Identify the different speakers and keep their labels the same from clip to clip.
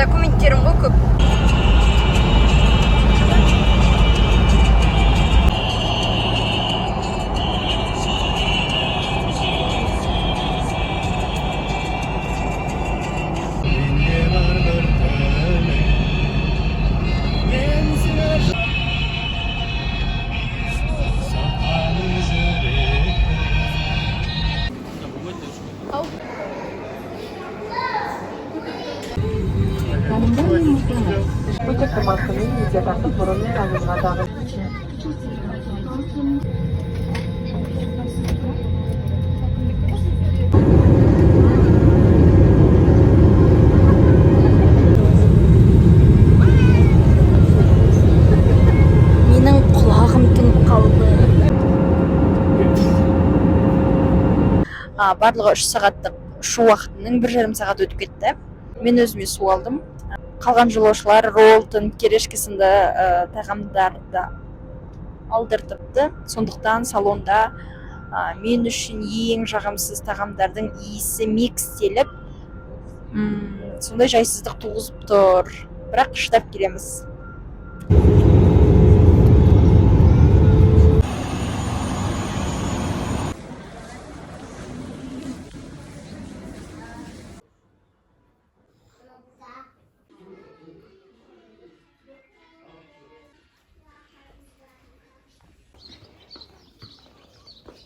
Speaker 1: документтерім ғой көп.
Speaker 2: Бөтек марканың видео тартып бұрынның аңызға дағы.
Speaker 1: Менің құлағым тынып қалды. Барлығы 3 сағаттық ұшу уақытының 1,5 сағат өтіп кетті. Мен өзіме су алдым. Қалған жолаушылар роллтон, керешке сынды тағамдарды алдыртыпты. Сондықтан салонда мен үшін ең жағымсыз тағамдардың иісі микстеліп, сондай жайсыздық туғызып тұр. Бірақ шыдап келеміз.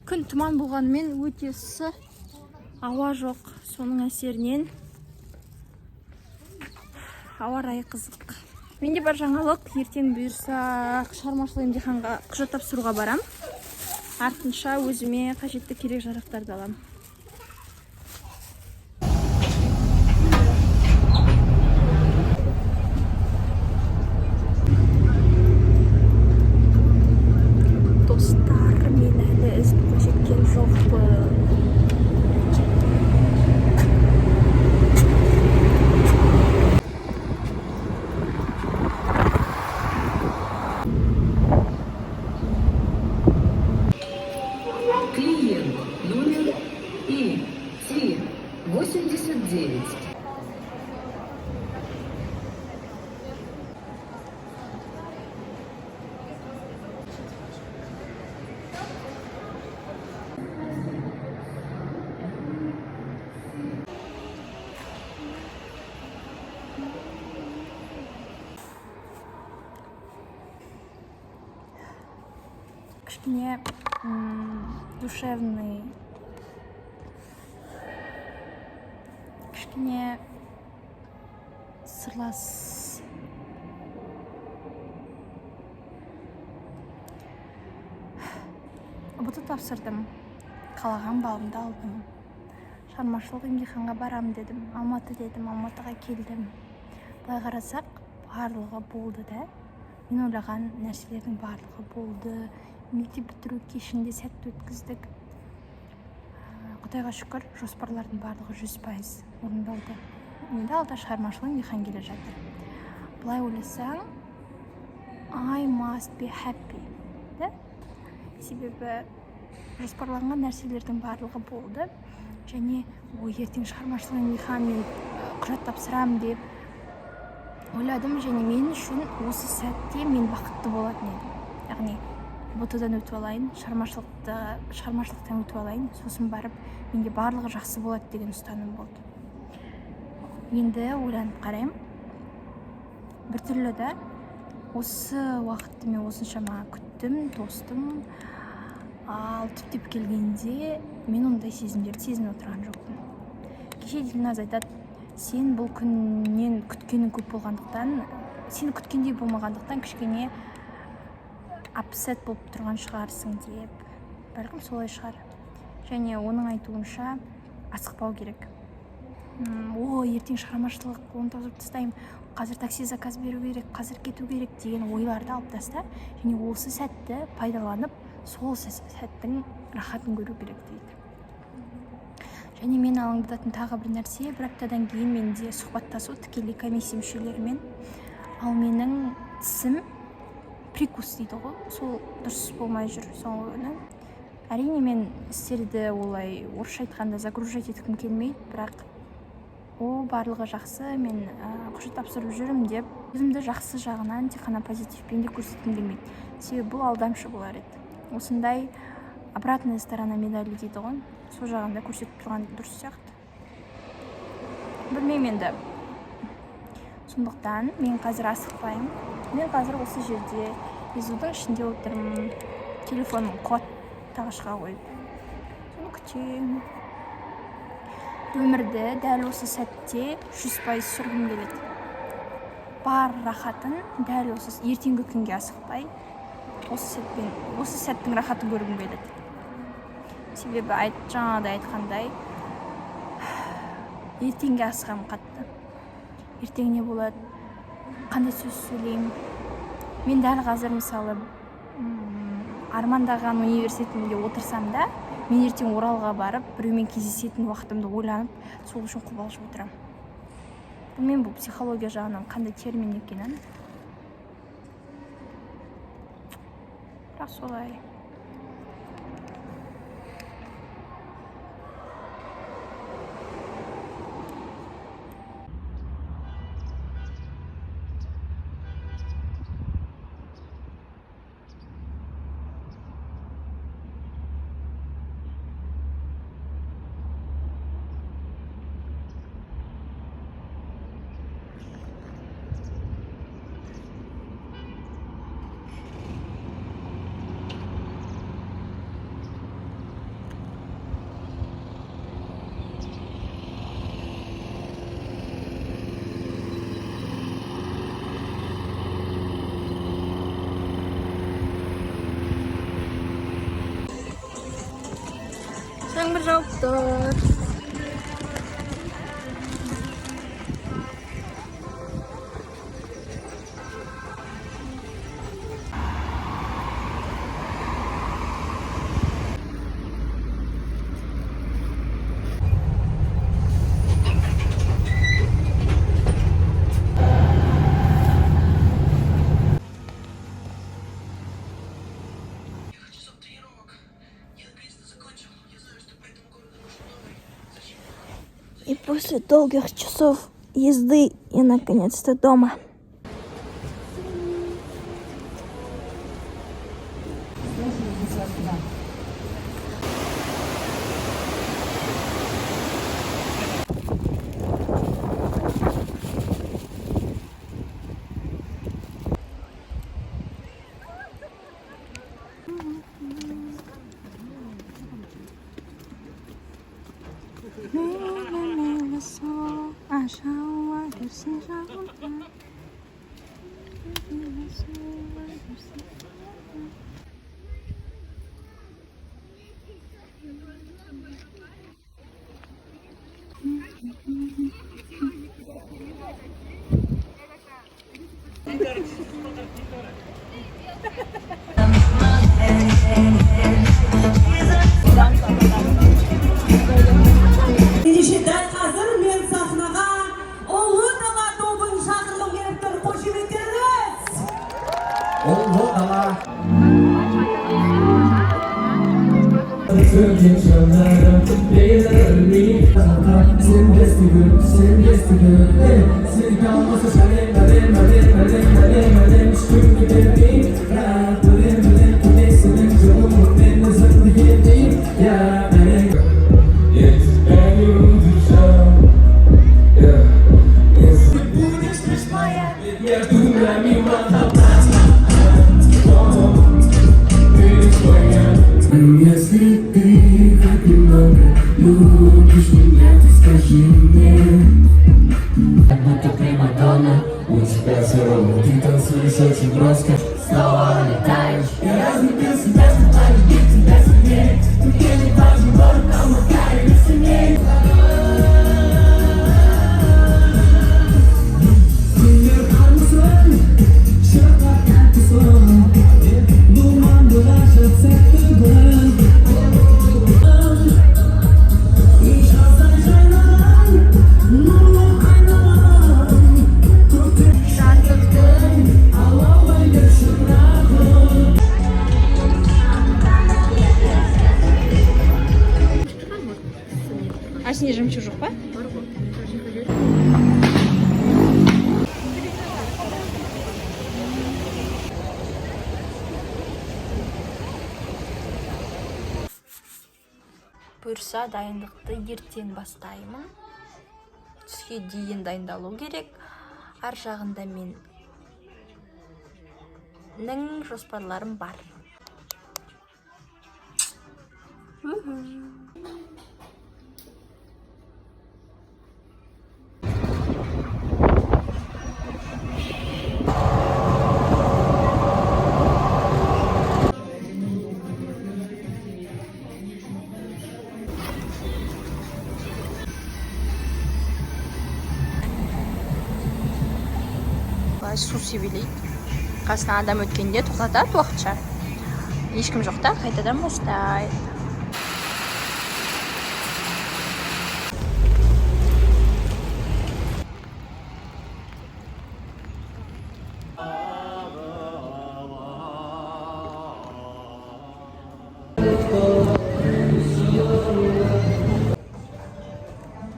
Speaker 1: Күн тұман болғанымен өте ыссы, ауа жоқ. Соның әсерінен ауа райы қызық. Менде бар жаңалық, ертең бұйырса шығармашылық емтиханға құжат тапсыруға барам. Артынша өзіме қажетті керек жарақтарды алам. Достар, мен әлі ізбігі жеткен жоқпын.
Speaker 3: Клиент номер И389.
Speaker 1: Кішкене душевный, кішкене сырлас. Бұты тапсырдым, қалаған балымды алдым. Шығармашылық емтиханға барам дедім, Алматы дедім, Алматыға келдім. Былай қарасақ, барлығы болды да. Мен ойлаған нәрселердің барлығы болды. Мектеп бітіру кешінде сәтті өткіздік. Құдайға шүкір, жоспарлардың барлығы 100% орындалды. Енді алда шығармашылық емтихан келе жатыр. Былай ойласаң, I must be happy. Себебі жоспарланған нәрселердің барлығы болды. Және ертең шығармашылық емтихан мен құжат тапсырам деп ойладым. Және мен үшін осы сәтте мен бақытты болатын едім. Яғни ботадан өтіп алайын, шығармашылықтан өтіп алайын, сосын барып менде барлығы жақсы болады деген ұстаным болды. Енді ойланып қарайым. Бір түрлі да осы уақытты мен осыншама күттім, тостым. Ал түптеп келгенде мен ондай сезімдерді сезініп отырған жоқпын. Кеше Дилназ айтады, сен бұл күннен күткенің көп болғандықтан, сені күткендей болмағандықтан кішкене апсет болып тұрған шығарсың деп. Бәлкім солай шығар. Және оның айтуынша асықпау керек. Ертең шығармашылық, оны тауып тастаймын, қазір такси заказ беру керек, қазір кету керек деген ойларды алып таста. Және осы сәтті пайдаланып, сол сәттің рахатын көру керек дейді. Және мен алаңдататын тағы бір нәрсе, бір аптадан кейін менде сұхбаттасу тікелей комиссия мүшелерімен. Ал менің тісім прикус дейді ғой, сол дұрыс болмай жүр соңғы күні. Әрине мен істерді олай орысша айтқанда загружать еткім келмейді, бірақ барлығы жақсы, мен құжат тапсырып жүрмін деп өзімді жақсы жағынан тек қана позитивпен де көрсеткім келмейді. Себебі бұл алдамшы болар еді. Осындай обратная сторона медали дейді ғой, сол жағында көрсетіп тұрған дұрыс сияқты. Білмеймін енді. Сондықтан мен қазір асықпаймын. Мен қазір осы жерде езудің ішінде отырмын. Телефоным қуаттағышқа қойып. Соны күтемін. Өмірді дәл осы сәтте 100% сүргім келеді. Бар рахатын дәл осы ертеңгі күнге асықпай, осы сәттің рахатын көргім келеді. Себебі жаңағыда айтқандай, ертеңге асығам қатты. Ертең не болады, қандай сөз сөйлеймін. Мен дәл қазір мысалы армандаған университетімде отырсам да, мен ертең Оралға барып, біреумен кездесетін уақытымды ойланып, сол үшін қобалжып отырамын. Білмеймін, бұл психология жағынан қандай термин екенін. Бірақ солай. Жаңбыр жауып тұр. И после долгих часов езды я наконец-то дома.
Speaker 4: Если ты как немного любишь меня, то скажи мне. Как будто примадонна, у тебя все ровно. Ты танцуешь очень броско, снова летаешь. Я разлюбил себя, чтобы любить тебя сильнее. Мне не важен город, но Макар или сильнее.
Speaker 1: буюнча дайындыкты эртең баштаймын. Түске дейін дайындалу керек. Ар жагында менің жоспарларым бар. Су себелейді. Қасынан адам өткенде тоқтатады уақытша. Ешкім жоқта, қайтадан бастайды.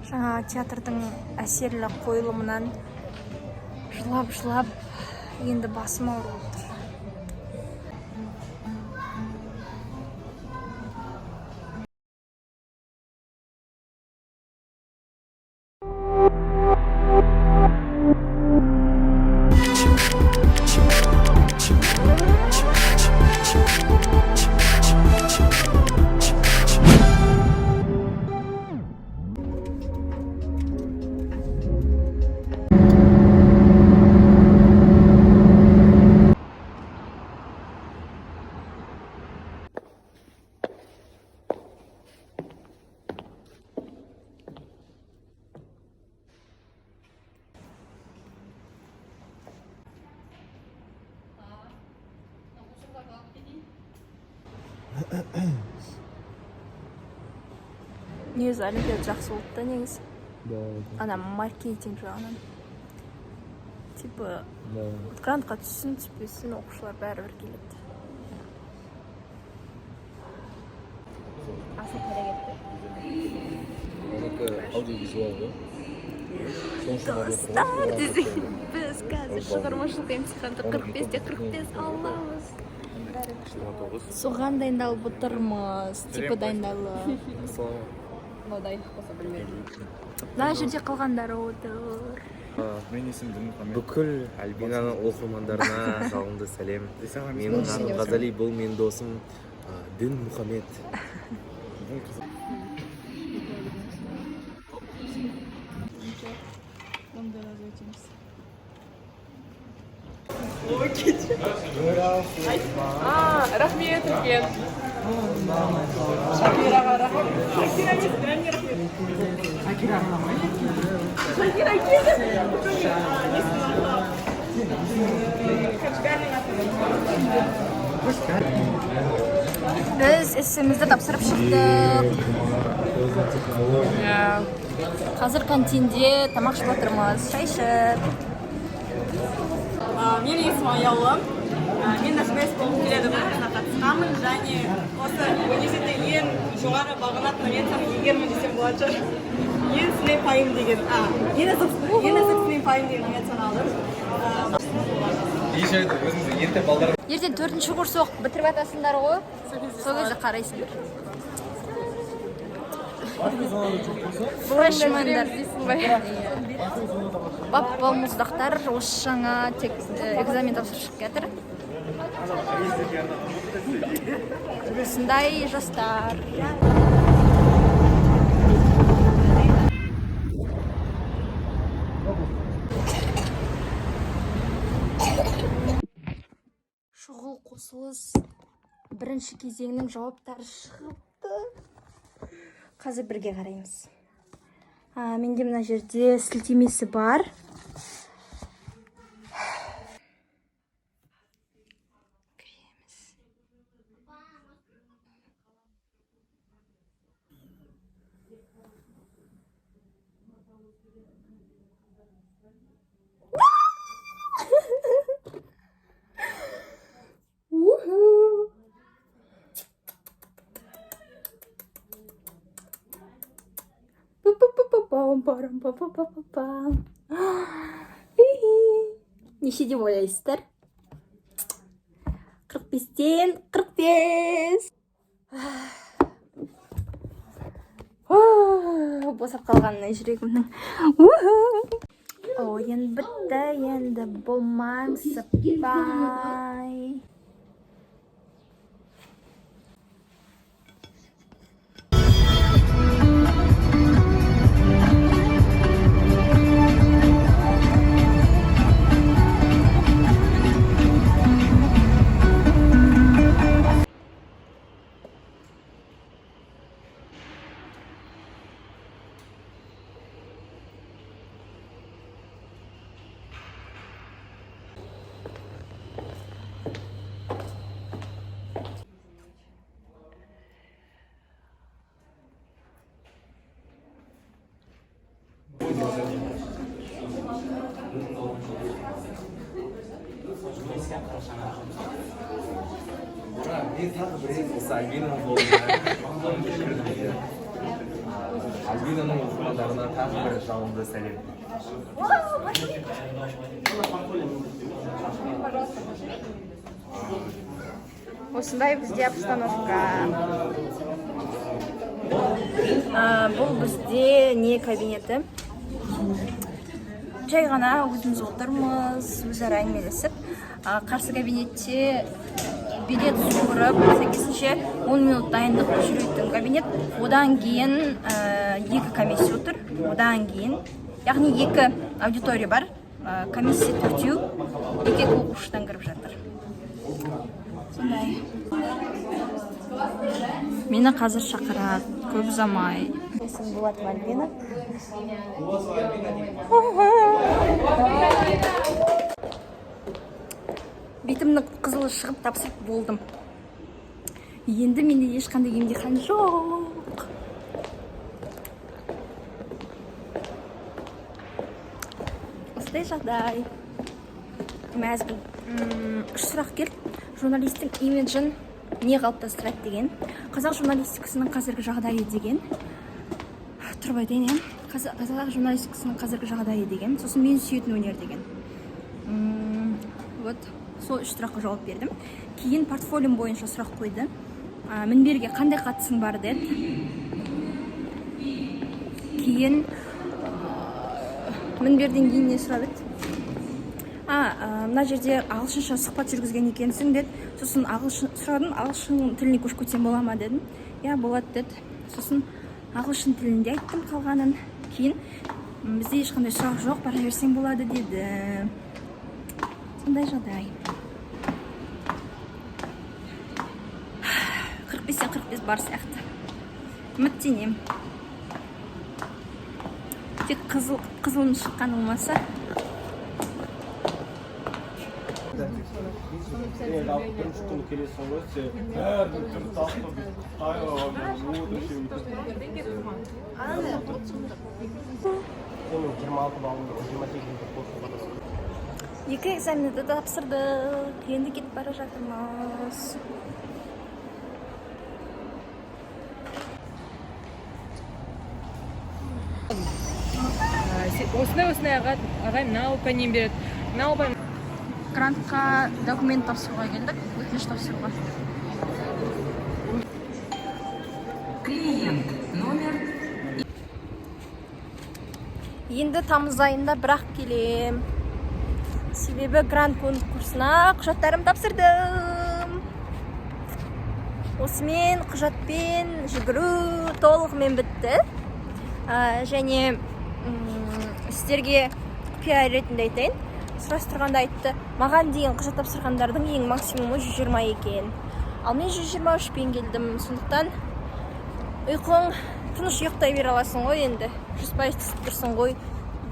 Speaker 1: Жаңа театрдың әсерлі қойылымынан жылап енді басым ауырып отыр. Негізі Олимпиада жақсы болды да негізі. Ана маркетинг жағынан. Типа, грантқа түссін, түспесін, оқушылар бәрібір келеді. Асыл қарекетті.
Speaker 5: Оныкі аудиовизуалды.
Speaker 1: Достар десең, біз қазір шығармашылық емтиханды 45-те 45 аламыз. Соған дайындалып отырмыз, типа дайындалып. Мына жерде қалғандары отыр.
Speaker 5: Мен есім Дінмұхамед.
Speaker 6: Бүкіл Альбинаның оқырмандарына жалынды сәлем. Менің атым Ғазали, бұл менің досым Дінмұхамед.
Speaker 7: Рахмет үлкен.
Speaker 1: Біз эссемізді тапсырып шықтық. Қазір кантинде тамақ ішіп отырмыз, шай ішіп.
Speaker 7: Менің есімім Аялым. Мен СМС болып келеді бағына қатысқанмын және осы университетте ең жоғары бағынатын номинациям егермін десем болады шығар. Ең сілей пайым деген, ең үздік сілей пайым деген номинацияны алдым.
Speaker 1: Ертең 4-ші курс оқып бітіріп атасыңдар ғой. Сол кезде қарайсыңдар. Фрешмендар дейсің бай. Балмұздақтар осы жаңа тек экзамен тапсырып шығып кетір. Осындай жастар. Шұғыл қосылыс бірінші кезеңнің жауаптары шығыпты. Қазір бірге қараймыз. Менде мына жерде сілтемесі бар. Неше деп ойлайсыздар? 45-тен 45. босап қалғанына жүрегімнің. Ойын бітті, енді болмаңсыпай.
Speaker 6: Мен тағы бір рет осы Альбинаның Альбинаның оқырмандарына тағы бір жалынды сәлем.
Speaker 1: Осындай бізде обстановка. Бұл бізде не кабинеті? Жай ғана өзіміз отырмыз, өзара әңгімелесіп. Қарсы кабинетте билет суырып, сәйкесінше 10 минут дайындық жүретін кабинет. Одан кейін екі комиссия отыр. Одан кейін, яғни екі аудитория бар. Комиссия төртеу, екі оқушыдан кіріп жатыр. Сондай. Мені қазір шақырады, көп ұзамай. Есім Болат Альбина. Бетімнің қызылы шығып тапсырып болдым. Енді менде ешқандай емтихан жоқ. Осындай жағдай. Мәзбіл. Үш сұрақ келді. Журналистің имиджін не қалыптастырады деген. Қазақ журналистикасының қазіргі жағдайы деген. Тұрып айтайын, қазақ журналистикасының қазіргі жағдайы деген. Сосын мен сүйетін өнер деген. Вот. Сол үш сұраққа жауап бердім. Кейін портфолиум бойынша сұрақ қойды. Мінберге қандай қатысың бар деді. Кейін мінберден кейін не сұрап еді? Мына жерде ағылшынша сұхбат жүргізген екенсің деді. Сосын сұрадым, ағылшын тіліне көшіп кетсем бола ма дедім. Я, болады деді. Сосын ағылшын тілінде айттым қалғанын. Кейін бізде ешқандай сұрақ жоқ, бара берсең болады деді. Сондай жағдай. 45-45 бар сияқты. Үміттенем. Тек қызылын шыққан болмаса. Екі экзаменді тапсырдық. Енді кетіп бара жатырмыз.
Speaker 8: Осындай ағай мына ұпай нем береді. Мына ұпай.
Speaker 1: Грантқа документ тапсыруға келдік. Өтініш тапсыруға.
Speaker 3: Клиент номер.
Speaker 1: Енді тамыз айында бірақ келем. Себебі грант конкурсына құжаттарым тапсырдым. Осымен құжатпен жүгіру толығымен бітті. Және сіздерге құпия ретінде айтайын. Сұрастырғанда айтты, маған дейін құжат тапсырғандардың ең максимумы 120 екен. Ал мен 123-пен келдім. Сондықтан ұйқың тыныш ұйықтай бере аласың ғой енді. 100% тұрсың ғой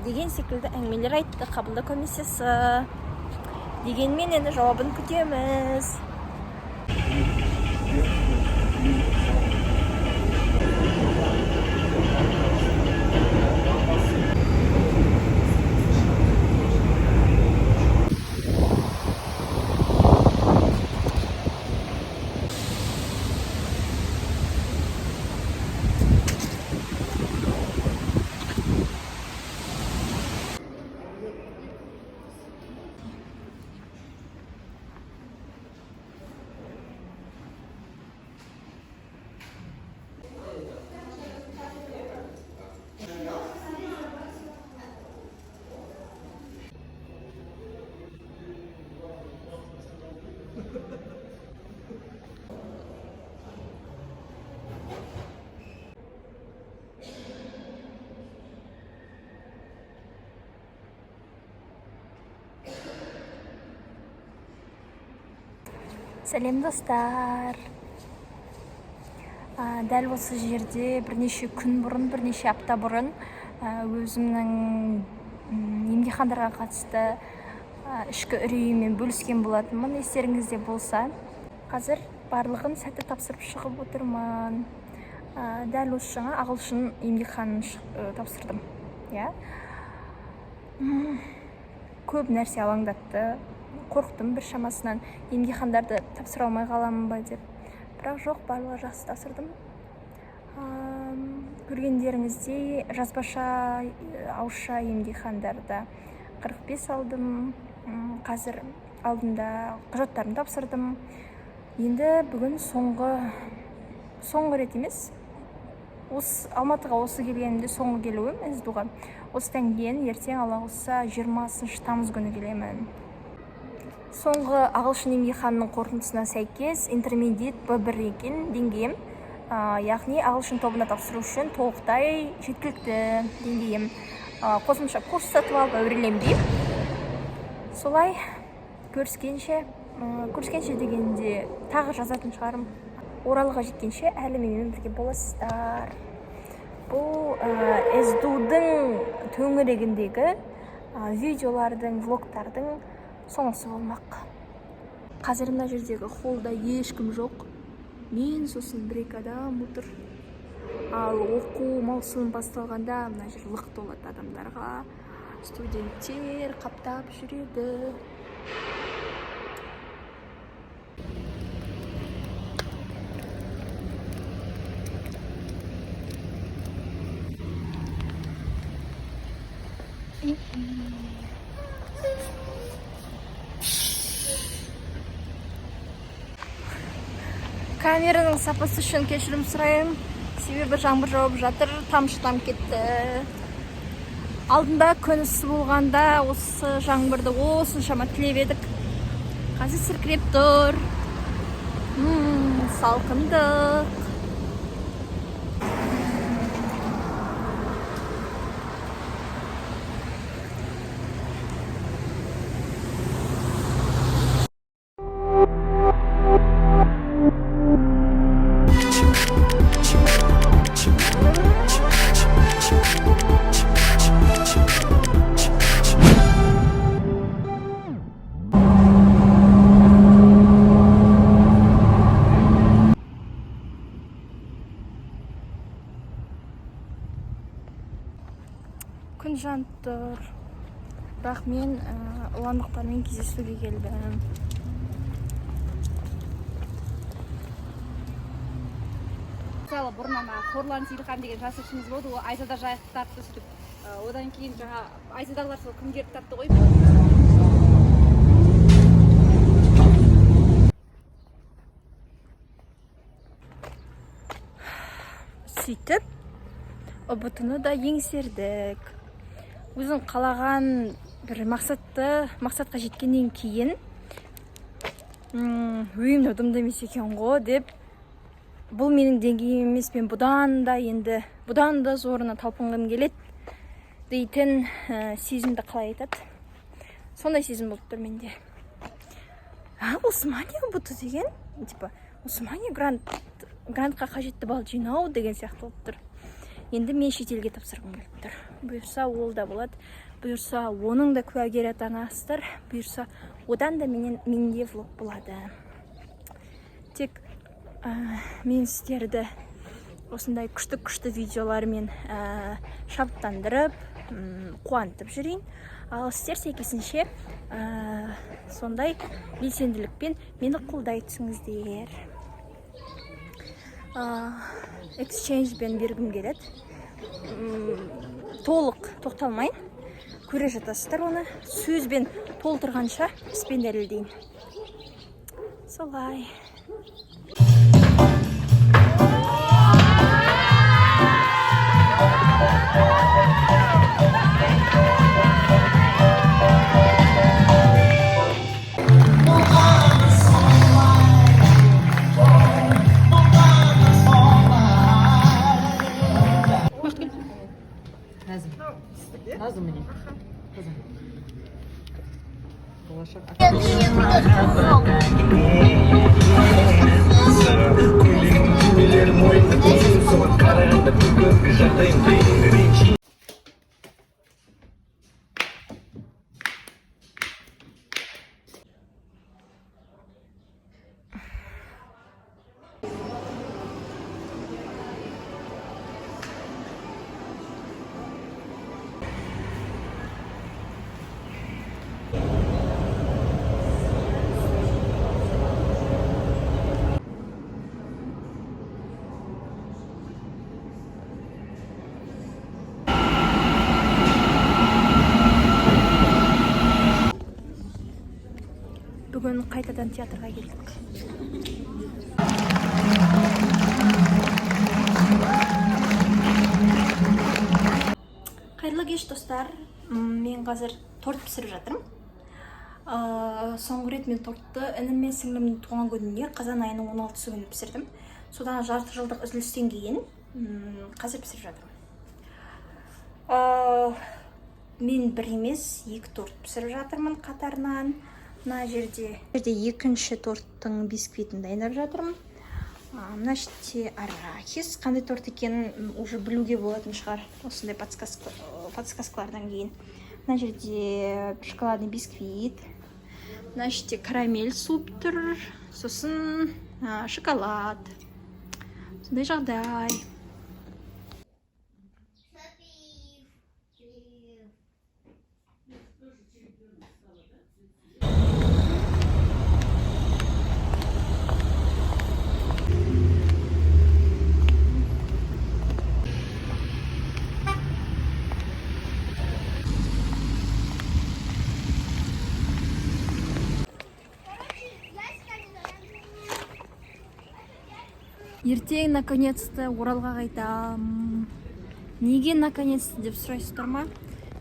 Speaker 1: деген секілді әңгімелер айтты қабылдау комиссиясы. Дегенмен енді жауабын күтеміз. Сәлем достар. Дәл осы жерде бірнеше күн бұрын, бірнеше апта бұрын өзімнің емтихандарға қатысты ішкі үрейіммен бөліскен болатынмын. Естеріңізде болса, қазір барлығын сәтті тапсырып шығып отырмын. Дәл осы жаңа ағылшын емтиханын тапсырдым. Көп нәрсе алаңдатты. Қорқтым бір шамасынан, емтихандарды тапсыра алмай қаламын ба деп. Бірақ жоқ, барлығы жақсы тапсырдым. Көргендеріңіздей жазбаша, ауызша емтихандарда 45 алдым. Қазір алдында құжаттарын тапсырдым. Енді бүгін соңғы рет емес. Алматыға осы келгенімде соңғы келуім СДУ-ға. Осыдан кейін ертең Алла қаласа 20 тамыз күні келемін. Соңғы ағылшын емтиханының қорытындысына сәйкес интермедиат B1 екен деңгейім. Яғни ағылшын тобына тапсыру үшін толықтай жеткілікті деңгейім. Қосымша курс сатып алып әуреленбеймін. Солай көріскенше дегенде тағы жазатын шығарым. Оралға жеткенше әлі менімен бірге боласыздар. Бұл СДУ-дың төңірегіндегі видеолардың, влогтардың соңысы болмақ. Қазір мына жердегі холлда ешкім жоқ. Мен сосын бір-екі адам отыр. Ал оқу маусымы басталғанда мына жер лық толады адамдарға. Студенттер қаптап жүреді. Камераның сапасы үшін кешірім сұрайын. Себебі жаңбыр жауып жатыр, тамшытам кетті. Алдында күн ыссы болғанда осы жаңбырды осыншама тілеп едік. Қазір сіркіреп тұр. Салқындық. Күн жанып тұр. Бірақ мен ұландықтармен кездесуге келдім.
Speaker 9: Мысалы бұрын Қорлан Сейілхан деген жасөспіріміміз болды, ол Айзада жайықты тартты сөйтіп. Одан кейін жаңа Айзадағылар сол күнгерді тартты ғой.
Speaker 1: Сөйтіп, ұбытыны да еңсердік. Өзің қалаған бір мақсатқа жеткеннен кейін өйім ұдымды емес екен ғой деп, бұл менің деңгейім емес, мен бұдан да зорына талпынғым келеді дейтін сезімді қалай айтады. Сондай сезім болып тұр менде. Османия ұбыты деген, Османия грантқа қажетті балл жинау деген сияқты болып тұр. Енді мен шетелге тапсырғым келіп тұр. Бұйырса ол да болады, бұйырса оның да куәгер атанасыздар, бұйырса одан да менде влог болады. Тек мен сіздерді осындай күшті видеолармен шабыттандырып, қуантып жүрейін. Ал сіздер сәйкесінше сондай белсенділікпен мені қолдай түсіңіздер. Exchange-бен бергім келеді. Толық тоқталмайын. Көре жатасыздар оны. Сөзбен толтырғанша іспен дәлелдейін. Солай.
Speaker 3: Назым мне. Болашақ.
Speaker 4: Bilirəm oyunda tozun soğuk qarağında Tüqün bir jardayım deyim Rinci
Speaker 1: Бүгін қайтадан театрға келдік. Қайырлы кеш, достар. Мен қазір торт пісіріп жатырмын. Соңғы рет мен тортты інім мен сіңлімнің туған күніне қазан айының 16-сы күні пісірдім. Содан жарты жылдық үзілістен кейін қазір пісіріп жатырмын. Мен бір емес, 2 торт пісіріп жатырмын қатарынан. Мына жерде екінші торттың бисквитін дайындап жатырмын. Мына жерде арахис. Қандай торт екенін уже білуге болатын шығар осындай подсказкалардан кейін. Мына жерде шоколадный бисквит. Мына жерде карамель суп тұр. Сосын шоколад. Сондай жағдай. Ертең наконец-то Оралға қайтам. Неге наконец-то деп сұрайсыздар ма?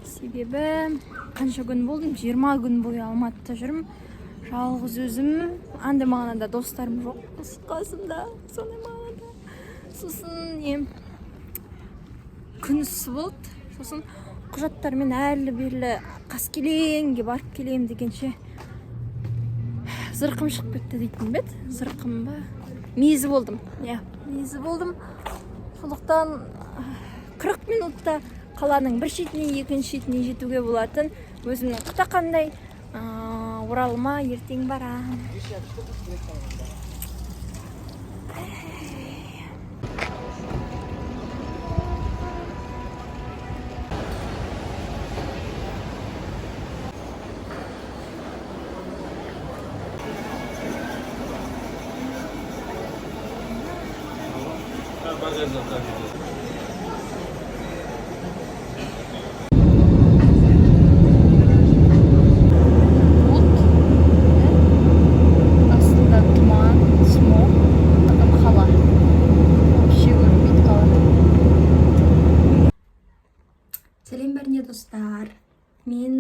Speaker 1: Себебі қанша күн болдым? 20 күн бойы Алматыда жүрмін. Жалғыз өзім. Анда мағынада достарым жоқ қасымда. Сондай мағынада. Сосын күн ыссы болды. Сосын құжаттармен әлі-берлі Қаскелеңге барып келем дегенше зырқым шығып кетті дейтін бет. Зырқым ба? Мезі болдым. Мезі болдым. Сондықтан 40 минутта қаланың бір шетіне, екінші шетіне жетуге болатын. Өзімнің қытақандай Оралыма ертең барам. Aslında duman, smog, adam hava. Bir şey görünmейді қалада. Сәлем бәріне достар. Мен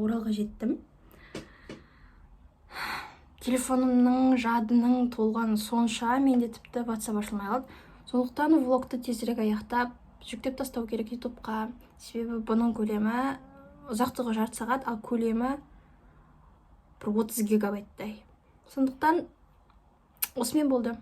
Speaker 1: Оралға жеттім. Телефонымның жадының толғаны сонша, менде тіпті WhatsApp ашылмай қалды. Сондықтан влогты тезірек аяқтап, жүктеп тастау керек ютубқа. Себебі бұның көлемі ұзақтығы жарты сағат, ал көлемі 30 гигабайттай. Сондықтан осымен болды.